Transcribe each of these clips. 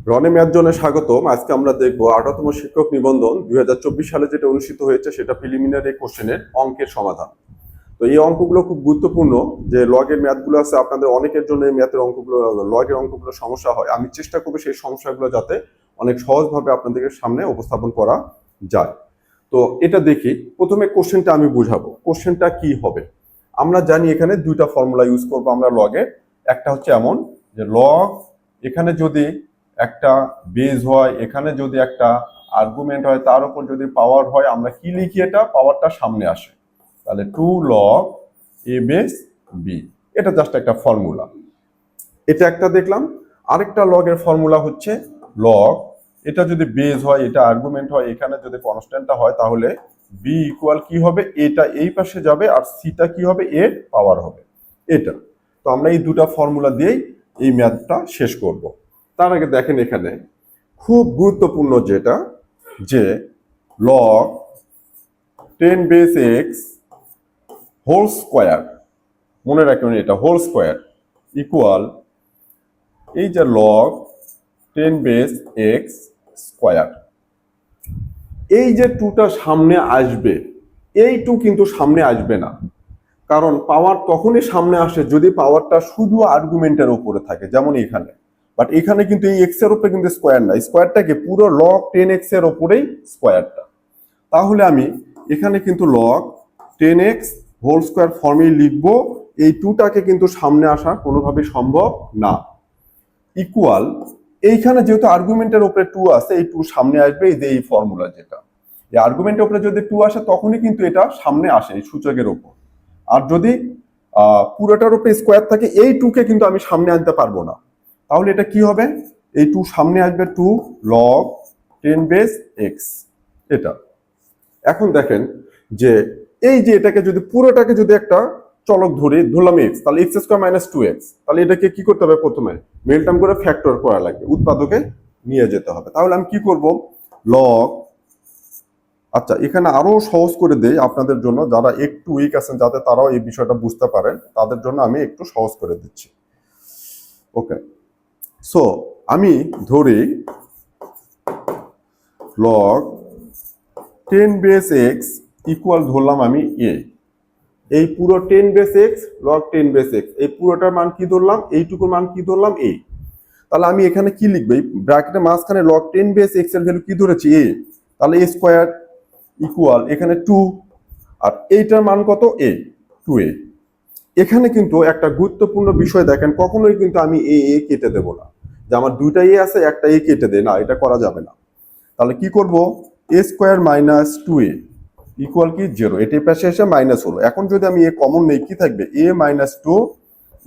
রনে math জোনে স্বাগতম। আজকে আমরা দেখব 18তম শিক্ষক নিবন্ধন 2024 সালে যেটা অনুষ্ঠিত হয়েছে সেটা প্রিলিমিনারি কোশ্চেনের অঙ্কের সমাধান। তো এই অঙ্কগুলো খুব গুরুত্বপূর্ণ। যে লগের ম্যাথগুলো আছে আপনাদের অনেকের জন্য এই ম্যাথের অঙ্কগুলো লগের অঙ্কগুলো সমস্যা হয়। আমি চেষ্টা করব সেই সমস্যাগুলো যাতে অনেক সহজভাবে আপনাদের সামনে উপস্থাপন করা যায়। তো এটা দেখি, প্রথমে কোশ্চেনটা আমি বুঝাবো। কোশ্চেনটা কি হবে? আমরা জানি এখানে দুইটা ফর্মুলা ইউজ করব আমরা লগে। একটা হচ্ছে এমন যে লগ, এখানে যদি একটা বেজ হয়, এখানে যদি একটা আর্গুমেন্ট হয়, তার উপর যদি পাওয়ার হয়, আমরা কি লিখি? এটা পাওয়ারটা সামনে আসে, তাহলে 2 log a বেস b। এটা জাস্ট একটা ফর্মুলা। এটা একটা দেখলাম। আরেকটা লগের ফর্মুলা হচ্ছে লগ, এটা যদি বেজ হয়, এটা আর্গুমেন্ট হয়, এখানে যদি কনস্ট্যান্টটা হয়, তাহলে b ইকুয়াল কি হবে? এটা এই পাশে যাবে আর সিটা কি হবে? এর পাওয়ার হবে। এটা তো আমরা এই দুটা ফর্মুলা দিয়েই এই ম্যাথটা শেষ করব। তার আগে দেখেন এখানে খুব গুরুত্বপূর্ণ যেটা, যে log 10 base x whole square, মনে রাখবেন এটা হোল স্কোয়ার ইকুয়াল এই যে লগ 10 বেস এক্স স্কোয়ার। এই যে টুটা সামনে আসবে, এই টু কিন্তু সামনে আসবে না, কারণ পাওয়ার তখনই সামনে আসে যদি পাওয়ারটা শুধু আর্গুমেন্টের উপরে থাকে, যেমন এখানে। বাট এখানে কিন্তু এই এক্স এর উপরে কিন্তু স্কোয়ার না, স্কোয়ারটাকে পুরো লগ 10x এর উপরেই স্কোয়ারটা। তাহলে আমি এখানে কিন্তু লগ 10x হোল স্কোয়ার ফর্মে লিখবো। এই টুটাকে কিন্তু সামনে আসা কোনোভাবেই সম্ভব না। ইকুয়াল এইখানে যেহেতু আর্গুমেন্টের উপরে 2 আছে, এই 2 সামনে আসবে। এই যে এই ফর্মুলা যেটা, এই আর্গুমেন্টের উপরে যদি 2 আসে তখনই কিন্তু এটা সামনে আসে এই সূচকের উপর। আর যদি পুরোটার উপরে স্কোয়ার থাকে, এই 2 কে কিন্তু আমি সামনে আনতে পারবো না। তাহলে এটা কি হবে? এই 2 সামনে আসবে 2 log 10 বেস এক্স। এটা এখন দেখেন যে এই যে এটাকে যদি পুরোটাকে যদি একটা চলক ধরলাম এক্স, তাহলে এক্স স্কোয়ার মাইনাস 2x। তাহলে এটাকে কি করতে হবে? প্রথমে মেলটাম করে ফ্যাক্টর করা লাগবে, উৎপাদকে নিয়ে যেতে হবে। তাহলে আমি কি করব? লগ, আচ্ছা এখানে আরো সহজ করে দেই আপনাদের জন্য, যারা একটু উইক আছেন, যাতে তারাও এই বিষয়টা বুঝতে পারেন, তাদের জন্য আমি একটু সহজ করে দিচ্ছি। ওকে, সো আমি ধরি লগ 10 বেস এক্স ইকুয়াল ধরলাম আমি এ। এই পুরো 10 base x log 10 base x, এই পুরোটার মান কি ধরলাম? এইটুকুর মান কি ধরলাম? এ। তাহলে আমি এখানে কি লিখবো? এই ব্র্যাকেটের মাঝখানে লগ 10 বেস এক্স এর ভ্যালু কি ধরেছি? এ। তাহলে এ স্কোয়ার ইকুয়াল এখানে 2, আর এইটার মান কত? এ, 2a। এখানে কিন্তু একটা গুরুত্বপূর্ণ বিষয় দেখেন, কখনোই কিন্তু আমি এ কেটে দেব না, যে আমার দুইটা এ আছে একটা এ কেটে দে, না, এটা করা যাবে না। তাহলে কি করব? এ স্কোয়ার মাইনাস 2a ইকুয়াল কি? 0। এটির পাশে এসে মাইনাস হলো। এখন যদি আমি এ কমন নেই, কি থাকবে? এ মাইনাস 2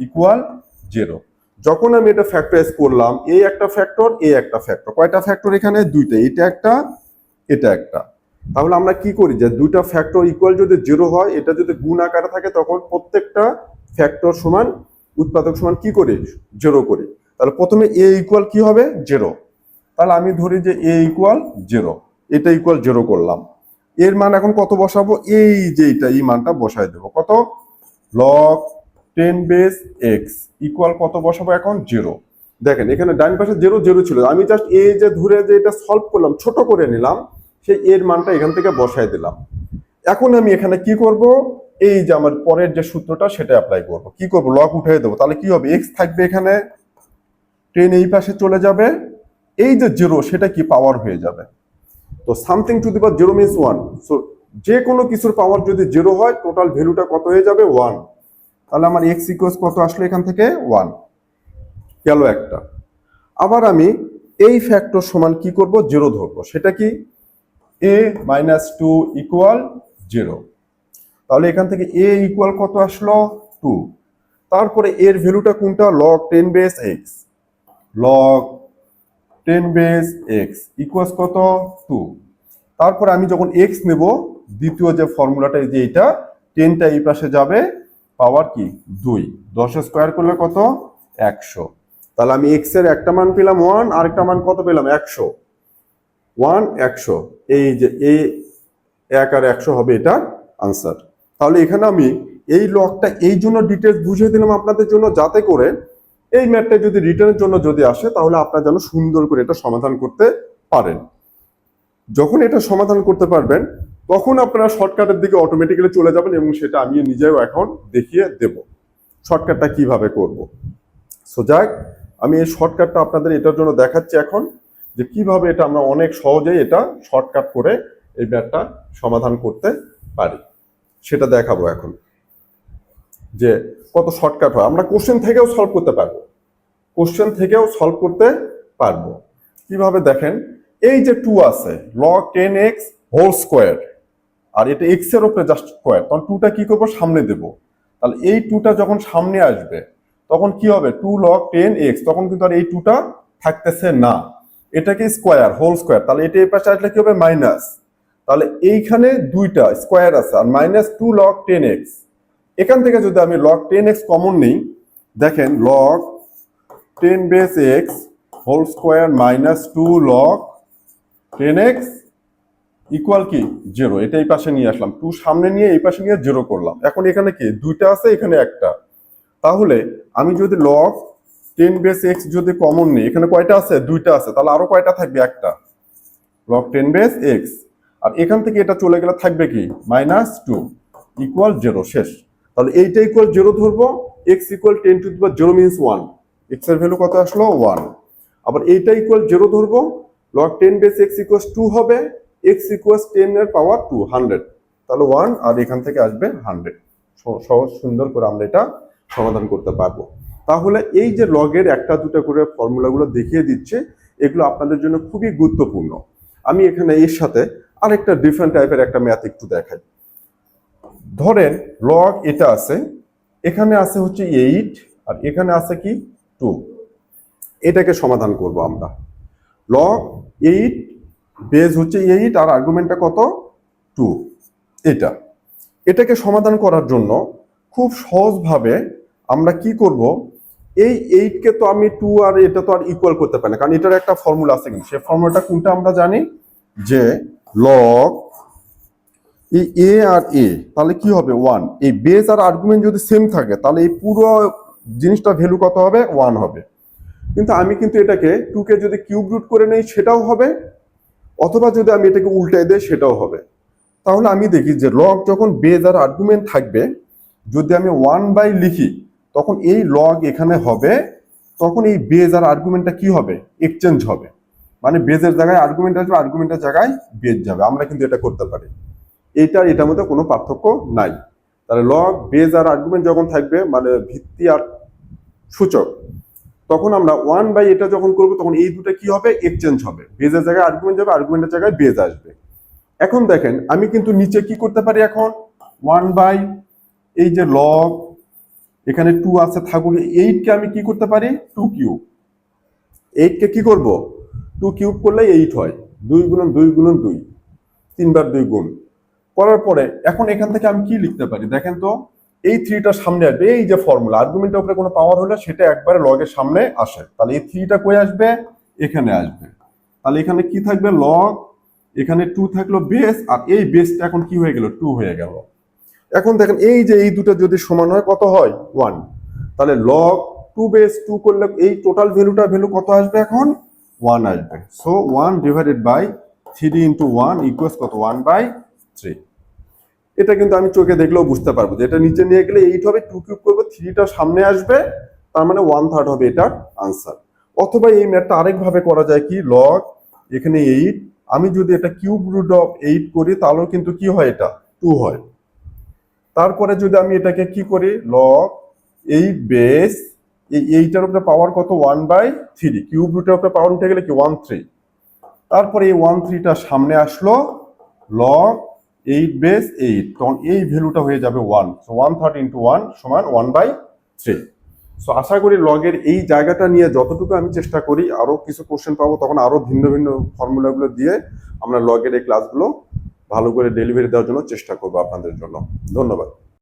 ইকুয়াল 0। যখন আমি এটা ফ্যাক্টরাইজ করলাম, এ একটা ফ্যাক্টর, এ একটা ফ্যাক্টর। কয়টা ফ্যাক্টর এখানে? দুইটা, এটা একটা, এটা একটা। তাহলে আমরা কি করি? যে দুইটা ফ্যাক্টর ইকুয়াল যদি 0 হয়, এটা যদি গুণ আকারে থাকে, তখন প্রত্যেকটা ফ্যাক্টর সমান উৎপাদক সমান কি করি? 0 করি। তাহলে প্রথমে এ ইকুয়াল কি হবে? 0। তাহলে আমি ধরি যে এ ইকুয়াল 0, এটা ইকুয়াল 0 করলাম। এর মান এখন কত বসাবো? এই যে এটা, এই মানটা বসাই দেবো। কত? লগ 10 বেস এক্স ইকুয়াল কত বসাবো এখন? 0। দেখেন এখানে ডান পাশে 0 0 ছিল, আমি জাস্ট এ যে ধরে যে এটা সলভ করলাম, ছোট করে নিলাম, সেই এর মানটা এখান থেকে বসাই দিলাম। এখন আমি এখানে কি করব? এই যে আমার পরের যে সূত্রটা সেটা অ্যাপ্লাই করব। কি করব? লগ উঠিয়ে দেবো। তাহলে কি হবে? এক্স থাকবে এখানে, 10 এই পাশে চলে যাবে, এই যে 0 সেটা কি? পাওয়ার হয়ে যাবে। তো something to the power 0 means 1। So যে কোনো কিছুর পাওয়ার যদি 0 হয়, টোটাল ভ্যালুটা কত হয়ে যাবে? 1। তাহলে আমার এক্স ইকুয়ালস কত আসলো এখান থেকে? 1 গেল একটা। আবার আমি এই ফ্যাক্টর সমান কি করব? 0 ধরবো। সেটা কি? a minus 2 equal 0। তাহলে এখান থেকে a ইকুয়াল কত আসলো? 2। তারপরে এর ভ্যালুটা কোনটা? Log 10 base x. Log 10 base x equals কত? 2। তারপরে আমি যখন এক্স নেব, দ্বিতীয় যে ফর্মুলাটা, এই যে এটা, 10টা এই পাশে যাবে, পাওয়ার কি? 2। 10 স্কোয়ার করলে কত? 100। তাহলে আমি এক্স এর একটা মান পেলাম 1, আর একটা মান কত পেলাম? 100। 1 100, এই যে এ 1 আর 100 হবে এটা আনসার। তাহলে এখানে আমি এই লগটা এই জন্য ডিটেলস বুঝিয়ে দিলাম আপনাদের জন্য, যাতে করে এই ম্যাথটা যদি রিটার্নের জন্য যদি আসে তাহলে আপনারা যেন সুন্দর করে এটা সমাধান করতে পারেন। যখন এটা সমাধান করতে পারবেন তখন আপনারা শর্টকাটের দিকে অটোমেটিক্যালি চলে যাবেন, এবং সেটা আমি নিজেও এখন দেখিয়ে দেব শর্টকাটটা কিভাবে করব। সো যাক, আমি এই শর্টকাটটা আপনাদের এটার জন্য দেখাচ্ছি এখন, যে কিভাবে এটা আমরা অনেক সহজেই এটা শর্টকাট করে এই ম্যাথটা সমাধান করতে পারি সেটা দেখাবো এখন, যে কত শর্টকাট হয়। আমরা কোশ্চেন থেকেও সলভ করতে পারবো, কিভাবে দেখেন, এই যে 2 আছে log 10x হোল স্কোয়ার, আর এটা x এর উপরে জাস্ট স্কোয়ার, তখন 2টা কি করবো, সামনে দেব। তাহলে এই 2টা যখন সামনে আসবে তখন কি হবে, 2 log 10x, তখন কিন্তু আর এই 2টা থাকতেছে না, এটাকে স্কোয়ার হোল স্কোয়ার, তাহলে এটা এই পাশে আসলে কি হবে, মাইনাস। তাহলে এইখানে 2টা স্কোয়ার আছে আর মাইনাস 2 log 10x। এখান থেকে যদি আমি log 10x কমন নিই, দেখেন log 10 base x whole square minus 2 log 10x equal কি 0। এটা এই পাশে নিয়ে আসলাম, 2 সামনে নিয়ে এই পাশে নিয়ে 0 করলাম। এখন এখানে কি 2টা আছে, এখানে একটা, তাহলে আমি যদি log 10 বেস x যদি কমন নিই, এখানে কয়টা আছে, 2টা আছে, তাহলে আরো কয়টা থাকবে, একটা, log 10 বেস x। আর এখান থেকে এটা চলে গেলে থাকবে কি মাইনাস 2 ইকুয়াল 0, শেষ। তাহলে এইটা ইকুয়াল 0 ধরবো, x equal 10 to the power 0 means 1, x এর ভ্যালু কত আসলো 1। আবার এইটা ইকুয়াল 0 ধরবো, log 10 বেস x ইকুয়াল 2 হবে, x ইকুয়াল 10 এর পাওয়ার 2 100, তাহলে 1 আর এখান থেকে আসবে 100। সহজ সুন্দর করে আমরা এটা সমাধান করতে পারবো। তাহলে এই যে লগের একটা দুটা করে ফর্মুলাগুলো দেখিয়ে দিচ্ছে, এগুলো আপনাদের জন্য খুবই গুরুত্বপূর্ণ। আমি এখানে এর সাথে আরেকটা ডিফারেন্ট টাইপের একটা ম্যাথ একটু দেখাই। ধরেন লগ এটা আছে, এখানে আছে হচ্ছে 8 আর এখানে আছে কি 2, এটাকে সমাধান করব আমরা। লগ 8 বেস হচ্ছে 8 আর আর্গুমেন্টটা কত 2, এটাকে সমাধান করার জন্য খুব সহজভাবে আমরা কি করব, এই 8 কে তো আমি 2 আর এটা তো আর ইকুয়াল করতে পারি না, কারণ এটার একটা ফর্মুলা আছে, কিন্তু সেই ফর্মুলাটা কোনটা আমরা জানি, যে লগ এই এ আর এ, তাহলে কি হবে 1। এই বেস আর আর্গুমেন্ট যদি সেম থাকে তাহলে এই পুরো জিনিসটা ভ্যালু কত হবে, 1 হবে। কিন্তু আমি কিন্তু এটাকে 2 কে যদি কিউব রুট করে নেই সেটাও হবে, অথবা যদি আমি এটাকে উল্টাই দেই সেটাও হবে। তাহলে আমি দেখি যে লগ যখন বেস আর আর্গুমেন্ট থাকবে, যদি আমি 1 বাই লিখি তখন এই লগ এখানে হবে, তখন এই বেস আর আর্গুমেন্টটা কি হবে, এক্সচেঞ্জ হবে, মানে বেজের জায়গায় আর্গুমেন্ট আসবে, আর্গুমেন্টের জায়গায় বেস যাবে। আমরা কিন্তু এটা করতে পারি, এটার মধ্যে কোনো পার্থক্য নাই। তাহলে লগ বেস আর আর্গুমেন্ট যখন থাকবে, মানে ভিত্তি আর সূচক, তখন আমরা 1 বাই এটা যখন করবো তখন এই দুটো কি হবে, এক্সচেঞ্জ হবে, বেজের জায়গায় আর্গুমেন্ট যাবে, আর্গুমেন্টের জায়গায় বেস আসবে। এখন দেখেন আমি কিন্তু নিচে কি করতে পারি, এখন 1 বাই এই যে লগ এখানে 2 আছে থাকুক, 8 কে আমি কি করতে পারি 2 কিউব, 8 কে কি করব 2 কিউব করলে 8 হয়, 2 গুণন 2 গুণন 2, 3 বার 2 গুণ করার পরে এখন এখান থেকে আমি কি লিখতে পারি, দেখেন তো, এই 3টা সামনে আসবে, এই যে ফর্মুলা আর্গুমেন্টের উপরে কোনো পাওয়ার হলে সেটা একবারে লগের সামনে আসে, তাহলে এই 3টা কই আসবে, এখানে আসবে। তাহলে এখানে কি থাকবে, লগ, এখানে 2 থাকলো বেস, আর এই বেসটা এখন কি হয়ে গেল, 2 হয়ে গেল। এখন দেখেন এই যে এই দুটো যদি সমান হয় কত হয় 1, তাহলে লগ 2 বেস 2 করলে এই টোটাল ভ্যালু কত আসবে, এখন 1 আসবে। So 1 divided by 3 into 1 equals কত, 1 বাই 3। এটা কিন্তু আমি চোখে দেখলেও বুঝতে পারবো যে এটা নিচে নিয়ে গেলে 8 হবে, 2 কিউব করবো, 3টা সামনে আসবে, তার মানে 1/3 হবে এটার আনসার। অথবা এই ম্যাথটা আরেকভাবে করা যায়, কি লগ এখানে 8, আমি যদি এটা কিউব রুট অফ 8 করি তাহলেও কিন্তু কি হয়, এটা 2 হয়। তারপরে যদি আমি এটাকে কি করি, লগ 8 বেস এই 8টার উপরে পাওয়ার কত, 1/3, কিউব রুটের উপরে পাওয়ার উঠে গেলে কি 13, তারপরে এই 13টা সামনে আসলো, লগ 8 বেস 8, তখন এই ভ্যালুটা হয়ে যাবে 1। সো 1/3 ইন্টু 1 সমান 1/3। সো আশা করি লগের এই জায়গাটা নিয়ে যতটুকু আমি চেষ্টা করি, আরো কিছু কোশ্চেন পাবো তখন আরো ভিন্ন ভিন্ন ফর্মুলাগুলো দিয়ে আমরা লগের এই ক্লাসগুলো ভালো করে ডেলিভারি দেওয়ার জন্য চেষ্টা করবো আপনাদের জন্য। ধন্যবাদ।